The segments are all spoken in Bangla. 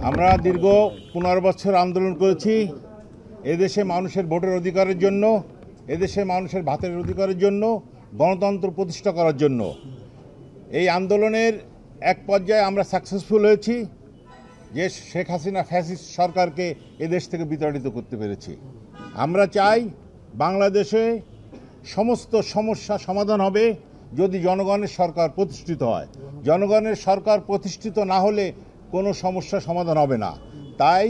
আমরা দীর্ঘ 15 বছর আন্দোলন করেছি এদেশে মানুষের ভোটের অধিকারের জন্য, এদেশে মানুষের ভাতের অধিকারের জন্য, গণতন্ত্র প্রতিষ্ঠা করার জন্য। এই আন্দোলনের এক পর্যায়ে আমরা সাকসেসফুল হয়েছি যে শেখ হাসিনা ফ্যাসিস্ট সরকারকে এদেশ থেকে বিতাড়িত করতে পেরেছি। আমরা চাই বাংলাদেশে সমস্ত সমস্যা সমাধান হবে যদি জনগণের সরকার প্রতিষ্ঠিত হয়। জনগণের সরকার প্রতিষ্ঠিত না হলে কোনো সমস্যা সমাধান হবে না। তাই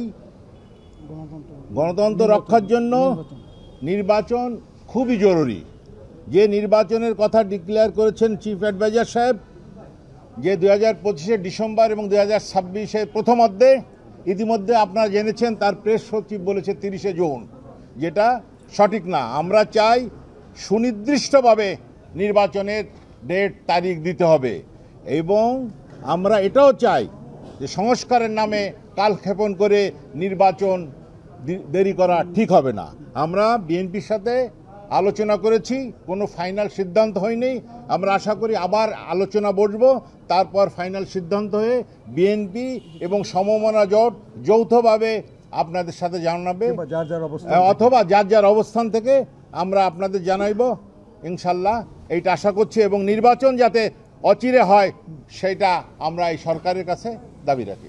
গণতন্ত্র রক্ষার জন্য নির্বাচন খুবই জরুরি। যে নির্বাচনের কথা ডিক্লেয়ার করেছেন চিফ অ্যাডভাইজার সাহেব, যে 2025 ডিসেম্বর এবং 2026 প্রথম অর্ধে, ইতিমধ্যে আপনারা জেনেছেন তার প্রেস সচিব বলেছে 30 জুন, যেটা সঠিক না। আমরা চাই সুনির্দিষ্টভাবে নির্বাচনের ডেট তারিখ দিতে হবে এবং আমরা এটাও চাই যে সংস্কারের নামে কালক্ষেপণ করে নির্বাচন দেরি করা ঠিক হবে না। আমরা বিএনপির সাথে আলোচনা করেছি, কোনো ফাইনাল সিদ্ধান্ত হয়নি। আমরা আশা করি আবার আলোচনা বসবো, তারপর ফাইনাল সিদ্ধান্ত হয়ে বিএনপি এবং সমমনা জোট যৌথভাবে আপনাদের সাথে জানাবে, অথবা যার যার অবস্থান থেকে আমরা আপনাদের জানাইব ইনশাল্লাহ। এইটা আশা করছি এবং নির্বাচন যাতে অচিরে হয় সেটা আমরা এই সরকারের কাছে দাবি রাখি।